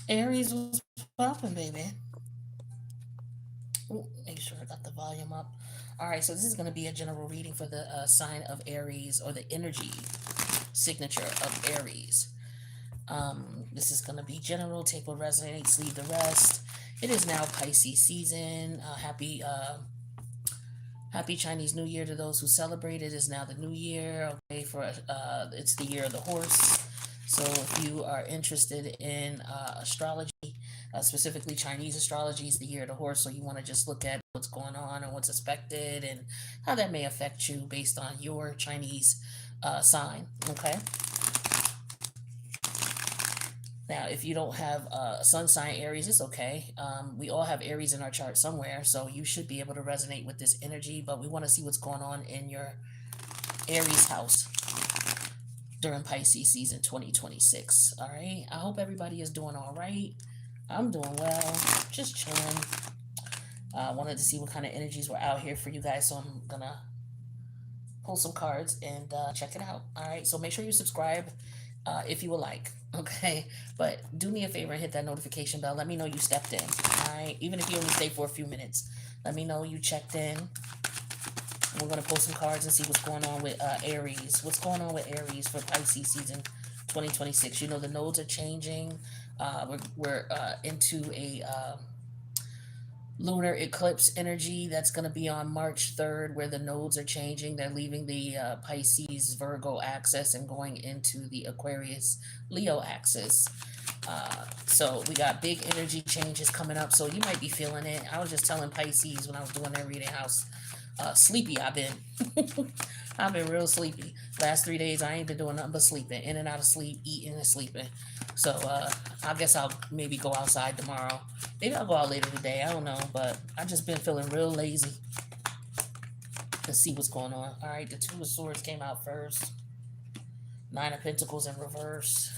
Aries was popping, baby. Ooh, make sure I got the volume up. All right, so this is going to be a general reading for the sign of Aries, or the energy signature of Aries. This is going to be general. Take what resonates, leave the rest. It is now Pisces season. Happy Chinese New Year to those who celebrate. It is now the new year. Okay, for it's the year of the horse. So if you are interested in astrology, specifically Chinese astrology, is the year of the horse. So you want to just look at what's going on and what's expected and how that may affect you based on your Chinese sign. Okay. Now, if you don't have a sun sign Aries, it's okay. We all have Aries in our chart somewhere, so you should be able to resonate with this energy. But we want to see what's going on in your Aries house during Pisces season 2026. All right. I hope everybody is doing all right. I'm doing well, just chilling. Wanted to see what kind of energies were out here for you guys, so I'm gonna pull some cards and check it out. All right. So make sure you subscribe if you would like. Okay. But do me a favor and hit that notification bell. Let me know you stepped in. All right. Even if you only stay for a few minutes, let me know you checked in. We're going to pull some cards and see what's going on with Aries. What's going on with Aries for Pisces season 2026? You know, the nodes are changing. We're into a lunar eclipse energy that's going to be on March 3rd, where the nodes are changing. They're leaving the Pisces Virgo axis and going into the Aquarius Leo axis. So we got big energy changes coming up. So you might be feeling it. I was just telling Pisces when I was doing their reading how sleepy I've been. I've been real sleepy. Last 3 days I ain't been doing nothing but sleeping, in and out of sleep, eating and sleeping. So I guess I'll maybe go outside tomorrow. Maybe I'll go out later today. I don't know, but I've just been feeling real lazy. Let's see what's going on. All right, the Two of Swords came out first. Nine of Pentacles in reverse.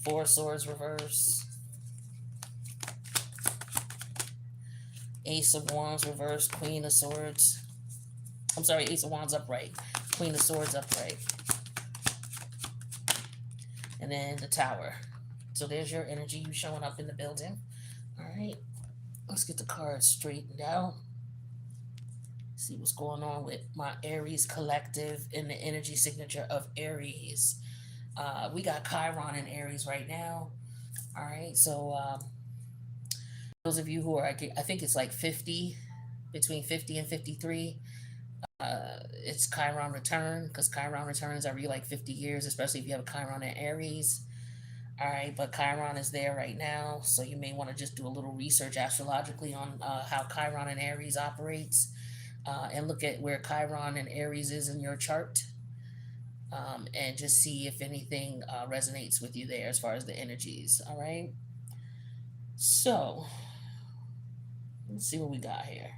Four of Swords reverse. Ace of Wands reverse. Queen of Swords. I'm sorry, Ace of Wands upright. Queen of Swords upright. And then the Tower. So there's your energy, you showing up in the building. All right, let's get the cards straightened out. See what's going on with my Aries collective in the energy signature of Aries. We got Chiron in Aries right now. All right, so those of you who are, I think it's like 50, between 50 and 53, it's Chiron return, because Chiron returns every like 50 years, especially if you have a Chiron in Aries. All right, but Chiron is there right now, so you may want to just do a little research astrologically on how Chiron and Aries operates, and look at where Chiron and Aries is in your chart, and just see if anything resonates with you there as far as the energies. All right, so let's see what we got here.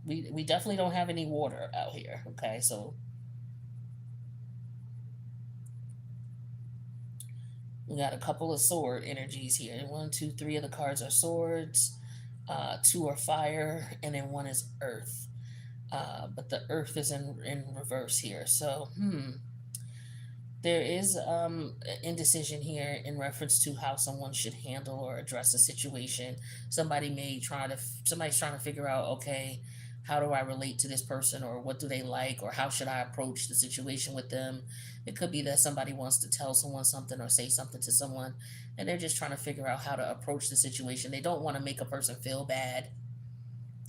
We definitely don't have any water out here. Okay, so we got a couple of sword energies here. One, two, three of the cards are swords. Two are fire, and then one is earth. But the earth is in reverse here. So, there is indecision here in reference to how someone should handle or address a situation. Somebody's trying to figure out, okay, how do I relate to this person, or what do they like, or how should I approach the situation with them. It could be that somebody wants to tell someone something or say something to someone, and they're just trying to figure out how to approach the situation. They don't want to make a person feel bad.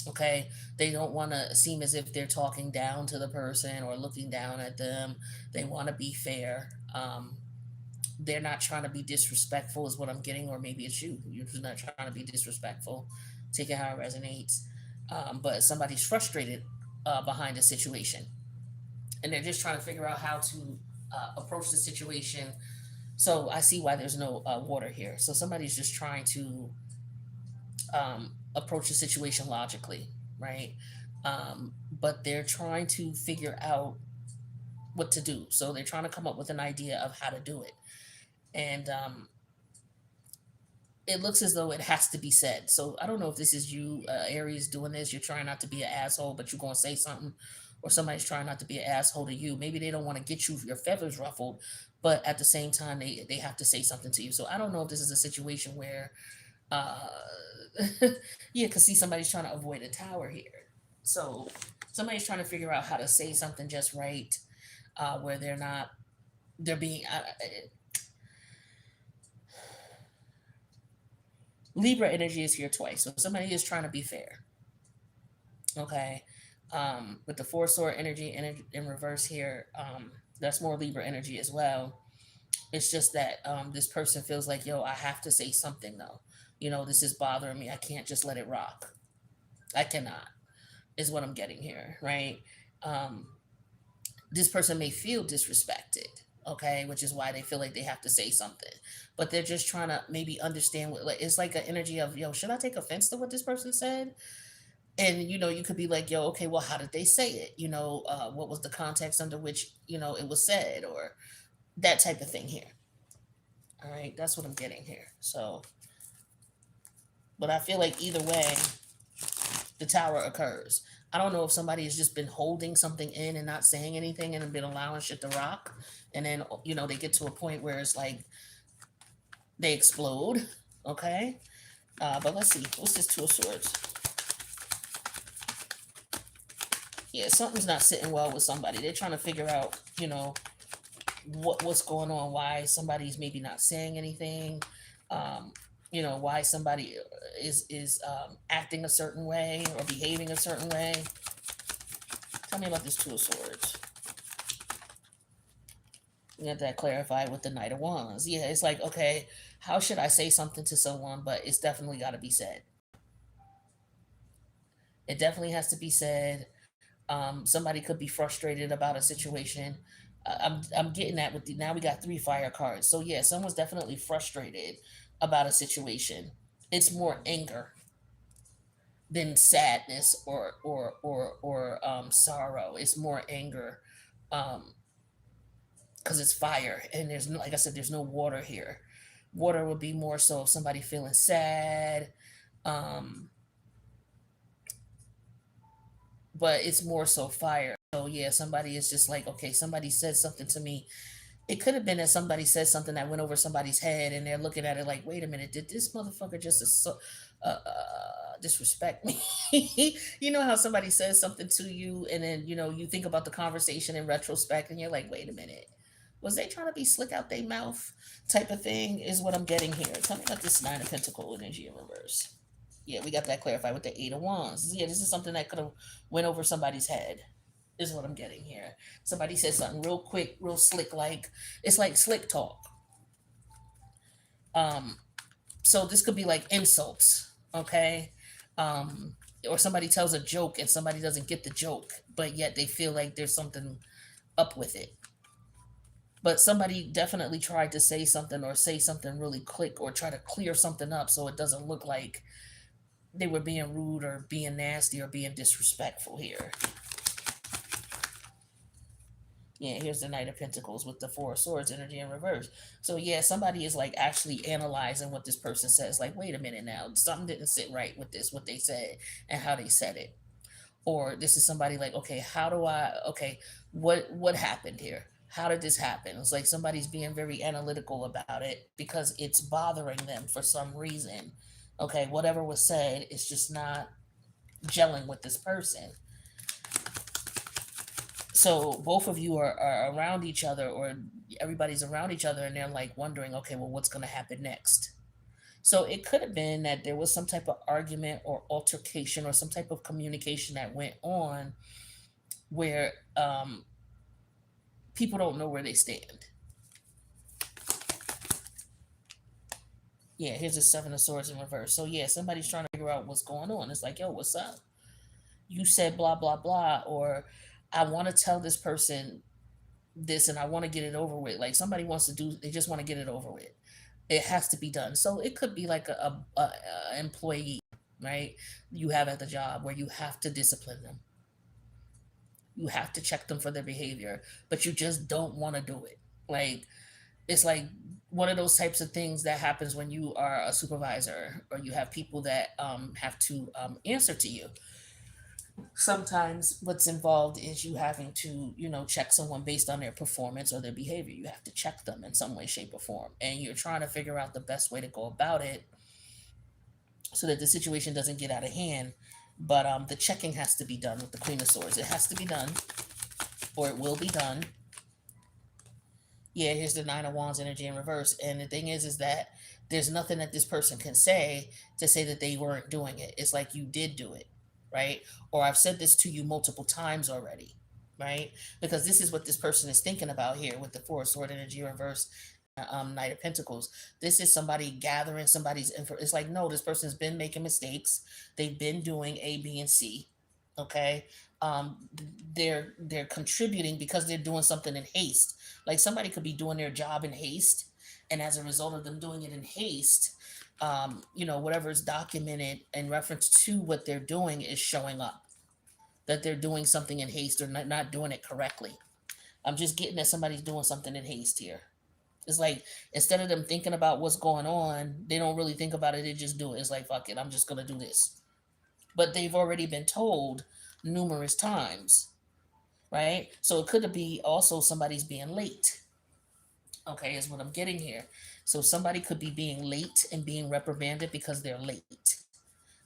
Okay, they don't want to seem as if they're talking down to the person or looking down at them. They want to be fair. They're not trying to be disrespectful is what I'm getting, or maybe it's you, you're just not trying to be disrespectful. Take it how it resonates. But somebody's frustrated behind a situation, and they're just trying to figure out how to approach the situation. So I see why there's no water here. So somebody's just trying to approach the situation logically, right? But they're trying to figure out what to do. So they're trying to come up with an idea of how to do it. And it looks as though it has to be said. So I don't know if this is you, Aries, doing this. You're trying not to be an asshole, but you're going to say something. or somebody's trying not to be an asshole to you. Maybe they don't want to get your feathers ruffled, but at the same time they have to say something to you. So I don't know if this is a situation where uh yeah, because see, somebody's trying to avoid a tower here. So somebody's trying to figure out how to say something just right, where they're being Libra energy is here twice. So somebody is trying to be fair. Okay. With the four sword energy in reverse here, that's more Libra energy as well. It's just that this person feels like, yo, I have to say something though. This is bothering me. I can't just let it rock. I cannot, is what I'm getting here, right? Um, this person may feel disrespected, okay, which is why they feel like they have to say something, but they're just trying to maybe understand what, like, it's like an energy of, yo, should I take offense to what this person said? And you could be like, yo, okay, well, how did they say it? What was the context under which it was said, or that type of thing here. All right, that's what I'm getting here. So, but I feel like either way, the tower occurs. I don't know if somebody has just been holding something in and not saying anything and been allowing shit to rock. And then, they get to a point where it's like they explode. Okay. But let's see. What's this Two of Swords? Yeah, something's not sitting well with somebody. They're trying to figure out, what's going on, why somebody's maybe not saying anything. Um, why somebody is acting a certain way or behaving a certain way. Tell me about this Two of Swords. We got that clarified with the Knight of Wands. Yeah, it's like, okay, how should I say something to someone? But it's definitely got to be said. It definitely has to be said. Somebody could be frustrated about a situation. I'm getting that with now we got three fire cards. So yeah, someone's definitely frustrated about a situation. It's more anger than sadness or sorrow. It's more anger, because it's fire, and there's no, like I said, there's no water here. Water would be more so somebody feeling sad, um, but it's more so fire. So yeah, somebody is just like, okay, somebody said something to me. It could have been that somebody said something that went over somebody's head, and they're looking at it like, wait a minute, did this motherfucker just disrespect me? You know how somebody says something to you, and then you think about the conversation in retrospect, and you're like, wait a minute, was they trying to be slick out their mouth? Type of thing is what I'm getting here. Tell me about this Nine of Pentacle energy in reverse. Yeah, we got that clarified with the Eight of Wands. Yeah, this is something that could have went over somebody's head, is what I'm getting here. Somebody said something real quick, real slick, like it's like slick talk. Um, so this could be like insults, okay? Um, or somebody tells a joke and somebody doesn't get the joke, but yet they feel like there's something up with it. But somebody definitely tried to say something or say something really quick or try to clear something up so it doesn't look like they were being rude or being nasty or being disrespectful here. Yeah, here's the Knight of Pentacles with the Four of Swords energy in reverse. So yeah, somebody is like actually analyzing what this person says. Like, wait a minute now, something didn't sit right with this, what they said and how they said it. Or this is somebody like, okay, what happened here? How did this happen? It's like somebody's being very analytical about it because it's bothering them for some reason. Okay, whatever was said, it's just not gelling with this person. So both of you are around each other, or everybody's around each other, and they're like wondering, okay, well, what's going to happen next? So it could have been that there was some type of argument or altercation or some type of communication that went on where people don't know where they stand. Yeah, here's the Seven of Swords in reverse. So yeah, somebody's trying to figure out what's going on. It's like, yo, what's up? You said blah blah blah, or I want to tell this person this and I want to get it over with. Like somebody wants to do, they just want to get it over with. It has to be done. So it could be like a employee, right? You have at the job where you have to discipline them. You have to check them for their behavior, but you just don't want to do it. Like it's like one of those types of things that happens when you are a supervisor or you have people that have to answer to you. Sometimes what's involved is you having to, check someone based on their performance or their behavior. You have to check them in some way, shape, or form. And you're trying to figure out the best way to go about it so that the situation doesn't get out of hand. But the checking has to be done with the Queen of Swords. It has to be done, or it will be done. Yeah, here's the Nine of Wands energy in reverse. And the thing is that there's nothing that this person can say to say that they weren't doing it. It's like you did do it, right? Or I've said this to you multiple times already, right? Because this is what this person is thinking about here with the Four of Sword energy in reverse and Knight of Pentacles. This is somebody gathering somebody's info. It's like, no, this person's been making mistakes. They've been doing A, B, and C. Okay. Um, they're contributing because they're doing something in haste. Like somebody could be doing their job in haste, and as a result of them doing it in haste, whatever is documented in reference to what they're doing is showing up. That they're doing something in haste or not doing it correctly. I'm just getting that somebody's doing something in haste here. It's like instead of them thinking about what's going on, they don't really think about it. They just do it. It's like fuck it, I'm just gonna do this. But they've already been told numerous times, right? So it could be also somebody's being late. Okay, is what I'm getting here. So somebody could be being late and being reprimanded because they're late.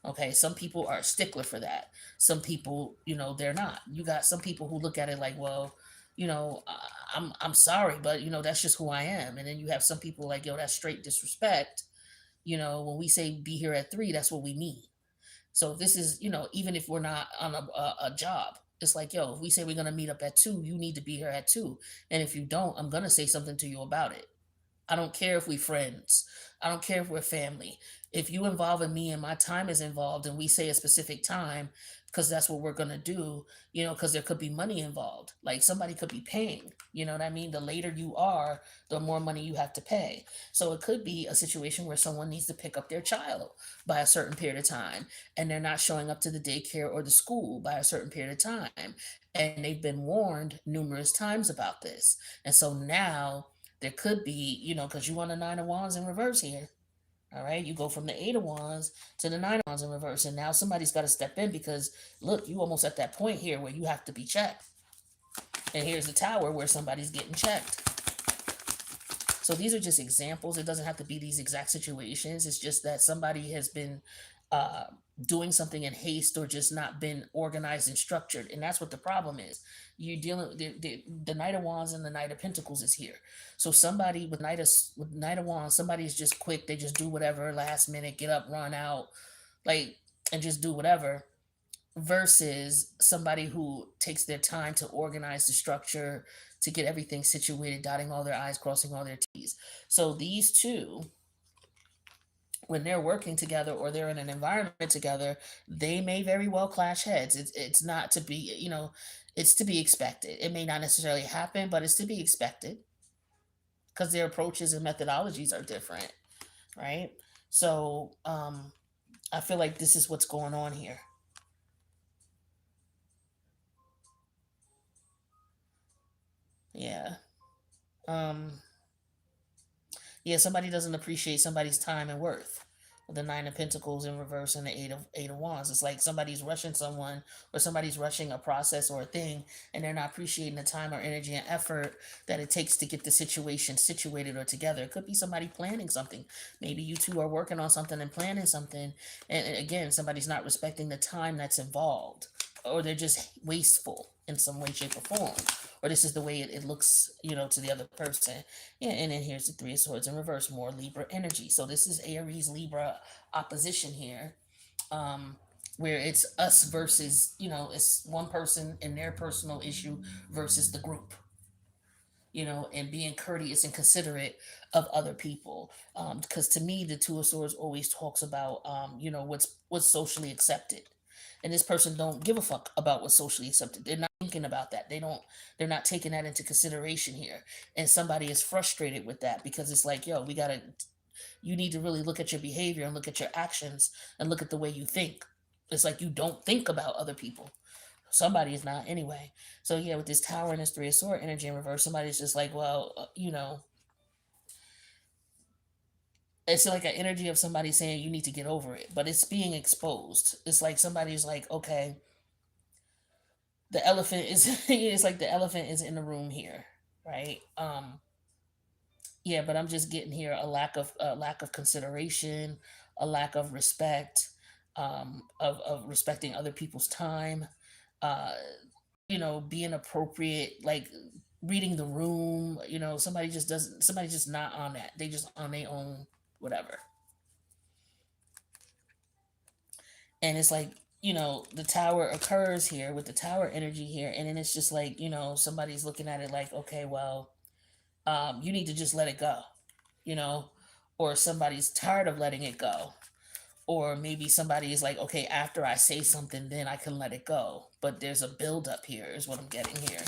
Okay, some people are a stickler for that. Some people, they're not. You got some people who look at it like, well, I'm sorry, but that's just who I am. And then you have some people like, yo, that's straight disrespect. When we say be here at 3, that's what we mean. So this is, even if we're not on a job, it's like, yo, if we say we're gonna meet up at 2, you need to be here at 2. And if you don't, I'm gonna say something to you about it. I don't care if we friends. I don't care if we're family. If you involve me and my time is involved and we say a specific time because that's what we're going to do, because there could be money involved. Like somebody could be paying, you know what I mean? The later you are, the more money you have to pay. So it could be a situation where someone needs to pick up their child by a certain period of time and they're not showing up to the daycare or the school by a certain period of time. And they've been warned numerous times about this. And so now there could be, because you want a Nine of Wands in reverse here. All right, you go from the Eight of Wands to the Nine of Wands in reverse, and now somebody's got to step in because look, you almost at that point here where you have to be checked. And here's the Tower where somebody's getting checked. So these are just examples. It doesn't have to be these exact situations. It's just that somebody has been uh, doing something in haste or just not been organized and structured. And that's what the problem is. You're dealing with the Knight of Wands and the Knight of Pentacles is here. So somebody with Knight of Wands, somebody's just quick. They just do whatever last minute, get up, run out, like, and just do whatever versus somebody who takes their time to organize the structure, to get everything situated, dotting all their I's, crossing all their T's. So these two, when they're working together or they're in an environment together, they may very well clash heads. It's not to be, it's to be expected. It may not necessarily happen, but it's to be expected because their approaches and methodologies are different, right? So I feel like this is what's going on here. Yeah. Um, Yeah, somebody doesn't appreciate somebody's time and worth. The Nine of Pentacles in reverse and the Eight of Wands. It's like somebody's rushing someone or somebody's rushing a process or a thing, and they're not appreciating the time or energy and effort that it takes to get the situation situated or together. It could be somebody planning something. Maybe you two are working on something and planning something, and again, somebody's not respecting the time that's involved, or they're just wasteful in some way, shape, or form. Or this is the way it looks, to the other person. Yeah, and then here's the Three of Swords in reverse, more Libra energy. So this is Aries Libra opposition here, um, where it's us versus, it's one person and their personal issue versus the group, and being courteous and considerate of other people. Because to me, the Two of Swords always talks about, what's socially accepted, and this person don't give a fuck about what's socially accepted. They're not thinking about that. They're not taking that into consideration here. And somebody is frustrated with that because it's like, yo, you need to really look at your behavior and look at your actions and look at the way you think. It's like you don't think about other people. Somebody is not anyway. So yeah, with this Tower and this Three of Sword energy in reverse, somebody's just like, well, it's like an energy of somebody saying you need to get over it, but it's being exposed. It's like somebody's like, okay, The elephant is it's like the elephant is in the room here, right? Yeah, but I'm just getting here a lack of consideration, a lack of respect, of respecting other people's time, uh, being appropriate, like reading the room. Somebody just not on that. They just on their own, whatever. And it's like, the tower occurs here with the tower energy here, and then it's just like, somebody's looking at it like, okay, well, you need to just let it go, you know, or somebody's tired of letting it go. Or maybe somebody is like, okay, after I say something, then I can let it go. But there's a buildup here, is what I'm getting here.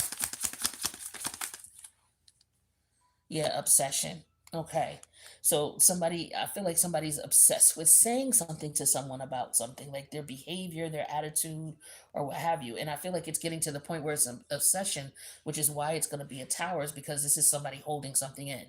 Yeah, obsession. Okay. So I feel like somebody's obsessed with saying something to someone about something, like their behavior, their attitude, or what have you. And I feel like it's getting to the point where it's an obsession, which is why it's going to be a tower, is because this is somebody holding something in.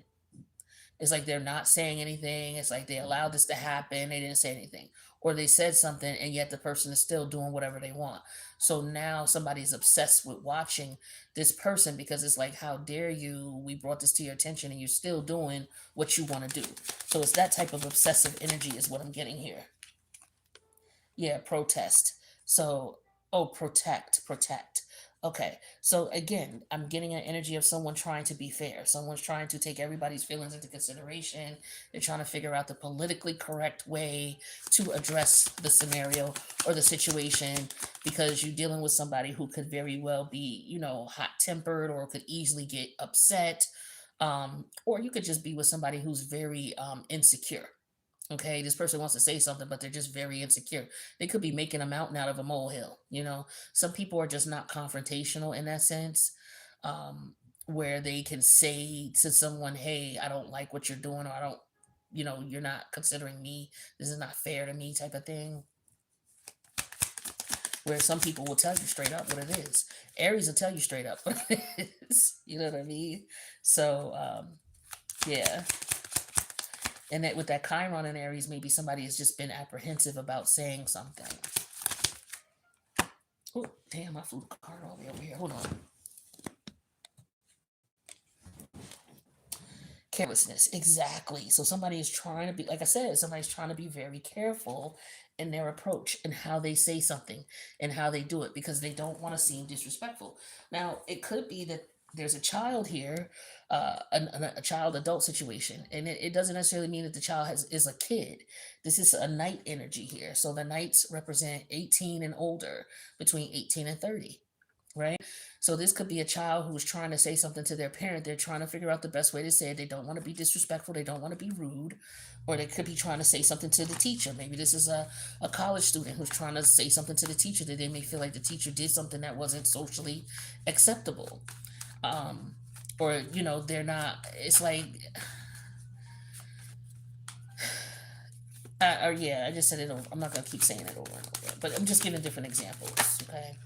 It's like they're not saying anything. It's like they allowed this to happen. They didn't say anything. Or they said something and yet the person is still doing whatever they want. So now somebody's obsessed with watching this person because it's like, how dare you? We brought this to your attention and you're still doing what you want to do. So it's that type of obsessive energy, is what I'm getting here. Yeah, protest. So, oh, protect, protect. Okay, so again, I'm getting an energy of someone trying to be fair. Someone's trying to take everybody's feelings into consideration. They're trying to figure out the politically correct way to address the scenario or the situation, because you're dealing with somebody who could very well be, hot tempered, or could easily get upset. Or you could just be with somebody who's very insecure. Okay, this person wants to say something, but they're just very insecure. They could be making a mountain out of a molehill. Some people are just not confrontational in that sense, um, where they can say to someone, hey, I don't like what you're doing, or I don't, you're not considering me. This is not fair to me, type of thing. Where some people will tell you straight up what it is. Aries will tell you straight up what it is. You know what I mean? So, yeah. And that with that Chiron in Aries, maybe somebody has just been apprehensive about saying something. Oh, damn, I flew the card all the way over here. Hold on. Carelessness, exactly. So somebody is trying to be, like I said, somebody's trying to be very careful in their approach and how they say something and how they do it, because they don't want to seem disrespectful. Now, it could be that there's a child here, a child adult situation, and it doesn't necessarily mean that the child is a kid. This is a knight energy here. So the knights represent 18 and older, between 18 and 30, right? So this could be a child who's trying to say something to their parent. They're trying to figure out the best way to say it. They don't want to be disrespectful. They don't want to be rude. Or they could be trying to say something to the teacher. Maybe this is a college student who's trying to say something to the teacher that they may feel like the teacher did something that wasn't socially acceptable. Um, or, they're not, it's like, or yeah, I just said it over. I'm not going to keep saying it over and over, but I'm just giving different examples, okay?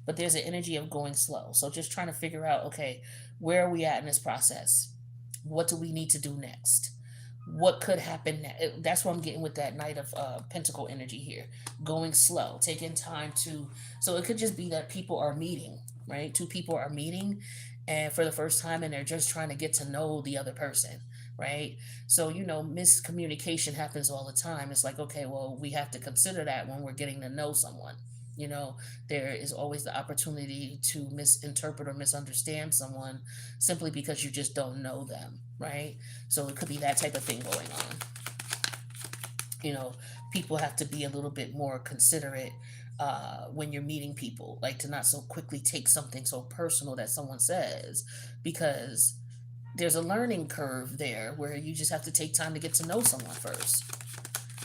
But there's an energy of going slow. So just trying to figure out, okay, where are we at in this process? What do we need to do next? What could happen next? That's what I'm getting with that Knight of Pentacle energy here. Going slow, taking time to. So it could just be that people are meeting, right? Two people are meeting, and for the first time, and they're just trying to get to know the other person, right? So, miscommunication happens all the time. It's like, okay, well, we have to consider that when we're getting to know someone. You know, there is always the opportunity to misinterpret or misunderstand someone simply because you just don't know them, right? So it could be that type of thing going on. You know, people have to be a little bit more considerate when you're meeting people, like to not so quickly take something so personal that someone says, because there's a learning curve there where you just have to take time to get to know someone first.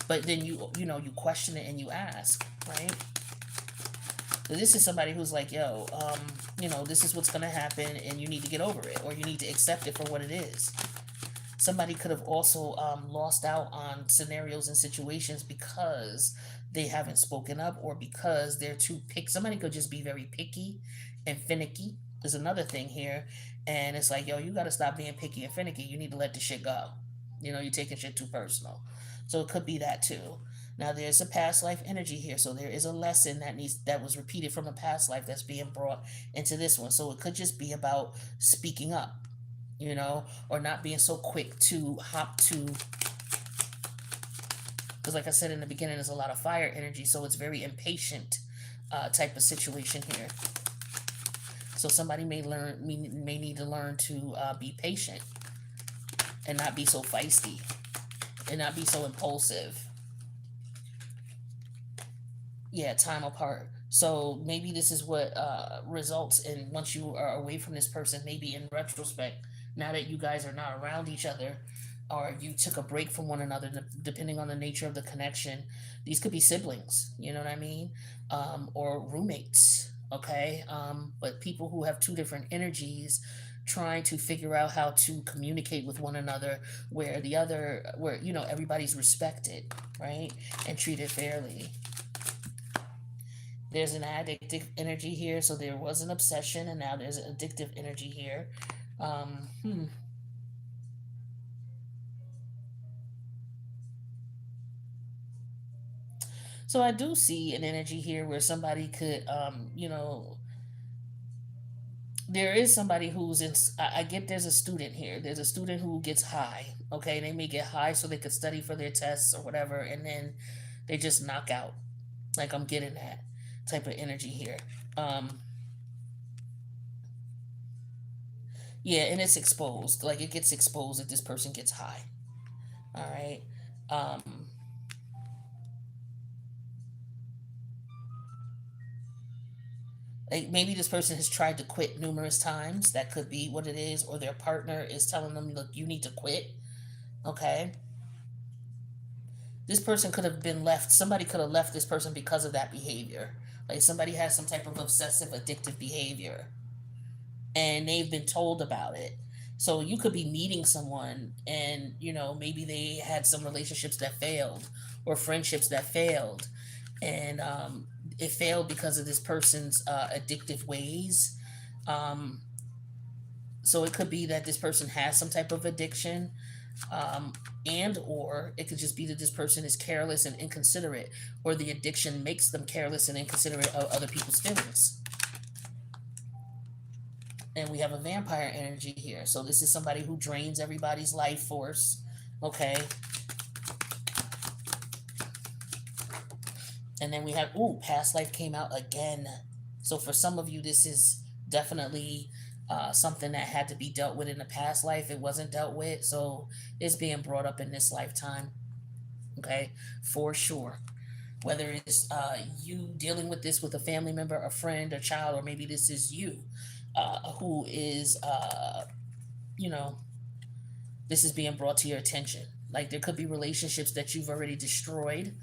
But then you question it and you ask, right? This is somebody who's like, yo, this is what's going to happen and you need to get over it, or you need to accept it for what it is. Somebody could have also lost out on scenarios and situations because they haven't spoken up, or because they're too picky. Somebody could just be very picky and finicky. There's another thing here. And it's like, yo, you got to stop being picky and finicky. You need to let the shit go. You're taking shit too personal. So it could be that too. Now there's a past life energy here, so there is a lesson that was repeated from a past life that's being brought into this one. So it could just be about speaking up, or not being so quick to hop to, because like I said in the beginning, there's a lot of fire energy, so it's very impatient type of situation here. So somebody may need to learn to be patient and not be so feisty and not be so impulsive. Yeah, time apart. So maybe this is what results in, once you are away from this person, maybe in retrospect, now that you guys are not around each other, or you took a break from one another, depending on the nature of the connection. These could be siblings, you know what I mean? Or roommates, okay? But people who have two different energies trying to figure out how to communicate with one another, where everybody's respected, right? And treated fairly. There's an addictive energy here, so there was an obsession, and now there's an addictive energy here. Um, hmm. So I do see an energy here where somebody could, there is somebody who's in. I get there's a student here. There's a student who gets high. Okay, they may get high so they could study for their tests or whatever, and then they just knock out. Like, I'm getting that type of energy here. Um, yeah, and it's exposed. Like, it gets exposed if this person gets high. All right. Um, like, maybe this person has tried to quit numerous times. That could be what it is. Or their partner is telling them, look, you need to quit. Okay. This person could have been left, somebody could have left this person because of that behavior. Like, somebody has some type of obsessive addictive behavior and they've been told about it. So you could be meeting someone and, maybe they had some relationships that failed or friendships that failed. And it failed because of this person's addictive ways. Um, so it could be that this person has some type of addiction, um, and or it could just be that this person is careless and inconsiderate, or the addiction makes them careless and inconsiderate of other people's feelings. And we have a vampire energy here, so this is somebody who drains everybody's life force. Okay. And then we have, ooh, past life came out again. So for some of you, this is definitely something that had to be dealt with in the past life. It wasn't dealt with, so it's being brought up in this lifetime. Okay, for sure. Whether it's you dealing with this with a family member, a friend, a child, or maybe this is you who is, you know, this is being brought to your attention. Like, there could be relationships that you've already destroyed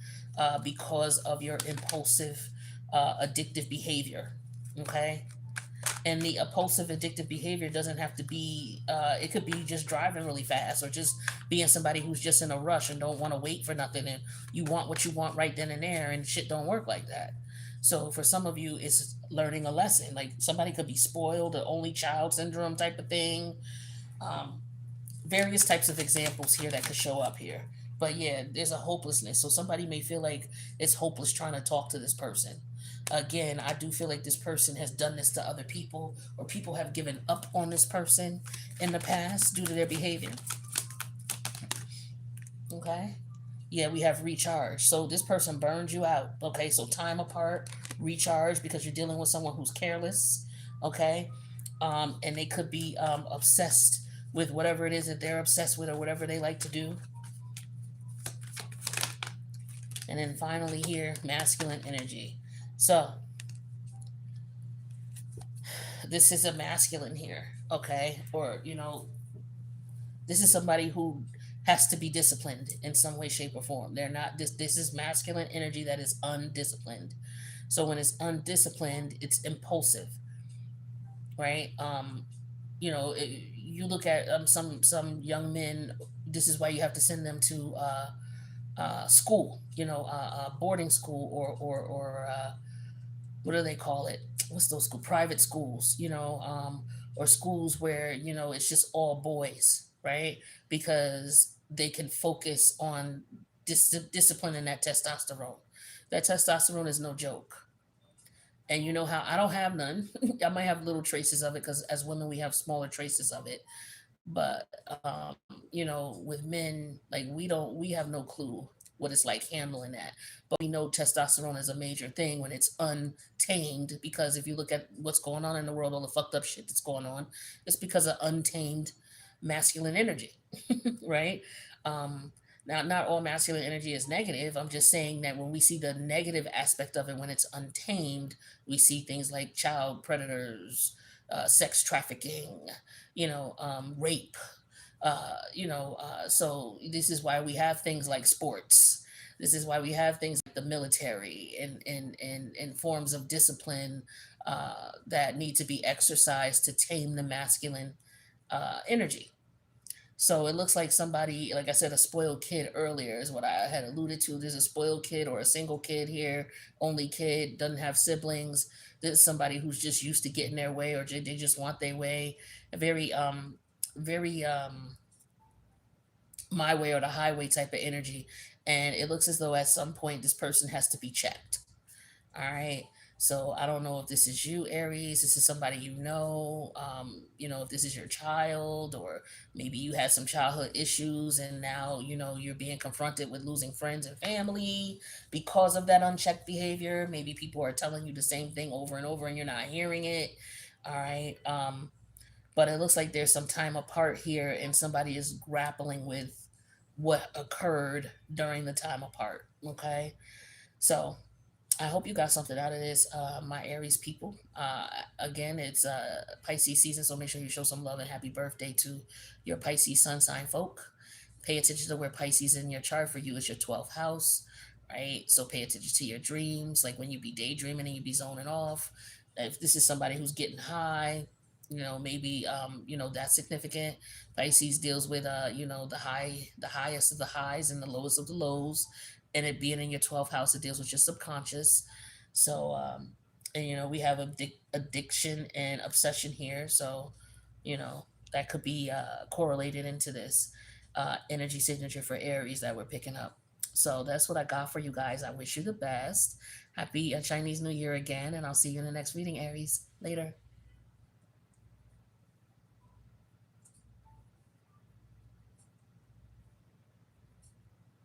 because of your impulsive, addictive behavior. Okay, and the impulsive addictive behavior doesn't have to be. It could be just driving really fast, or just being somebody who's just in a rush and don't want to wait for nothing, and you want what you want right then and there, and shit don't work like that. So for some of you, it's learning a lesson. Like, somebody could be spoiled, or only child syndrome type of thing. Um, Various types of examples here that could show up here. But yeah, there's a hopelessness. So somebody may feel like it's hopeless trying to talk to this person. Again, I do feel like this person has done this to other people, or people have given up on this person in the past due to their behavior. Okay? Yeah, we have recharge. So this person burns you out. Okay, so time apart, recharge, because you're dealing with someone who's careless. Okay? And they could be obsessed with whatever it is that they're obsessed with, or whatever they like to do. And then finally, here, masculine energy. So this is a masculine here, okay? Or, this is somebody who has to be disciplined in some way, shape, or form. They're not this is masculine energy that is undisciplined. So when it's undisciplined, it's impulsive, right? You look at some young men. This is why you have to send them to school, boarding school, or what do they call it? What's those school? Private schools, or schools where it's just all boys, right? Because they can focus on disciplining that testosterone. That testosterone is no joke. And you know how I don't have none. I might have little traces of it because as women we have smaller traces of it. But with men, like we have no clue what it's like handling that. But we know testosterone is a major thing when it's untamed because if you look at what's going on in the world, all the fucked up shit that's going on, it's because of untamed masculine energy, right? Um, Now, not all masculine energy is negative. I'm just saying that when we see the negative aspect of it, when it's untamed, we see things like child predators, sex trafficking, rape. So this is why we have things like sports. This is why we have things like the military and forms of discipline that need to be exercised to tame the masculine energy. So it looks like somebody, like I said, a spoiled kid earlier is what I had alluded to. There's a spoiled kid or a single kid here, only kid, doesn't have siblings. There's somebody who's just used to getting their way or they just want their way. A very my way or the highway type of energy. And it looks as though at some point this person has to be checked. All right. So I don't know if this is you, Aries. This is somebody you know. If this is your child, or maybe you had some childhood issues, and now you're being confronted with losing friends and family because of that unchecked behavior. Maybe people are telling you the same thing over and over, and you're not hearing it. All right. But it looks like there's some time apart here, and somebody is grappling with what occurred during the time apart. Okay. So I hope you got something out of this, my Aries people. Again, it's Pisces season, so make sure you show some love and happy birthday to your Pisces sun sign folk. Pay attention to where Pisces in your chart for you is your 12th house, right? So pay attention to your dreams, like when you be daydreaming and you be zoning off. If this is somebody who's getting high, maybe that's significant. Pisces deals with the highest of the highs and the lowest of the lows, and it being in your 12th house, it deals with your subconscious. So and we have addiction and obsession here, so you know that could be correlated into this energy signature for Aries that we're picking up. So that's what I got for you guys. I wish you the best. Happy Chinese New Year again, and I'll see you in the next reading, Aries. Later.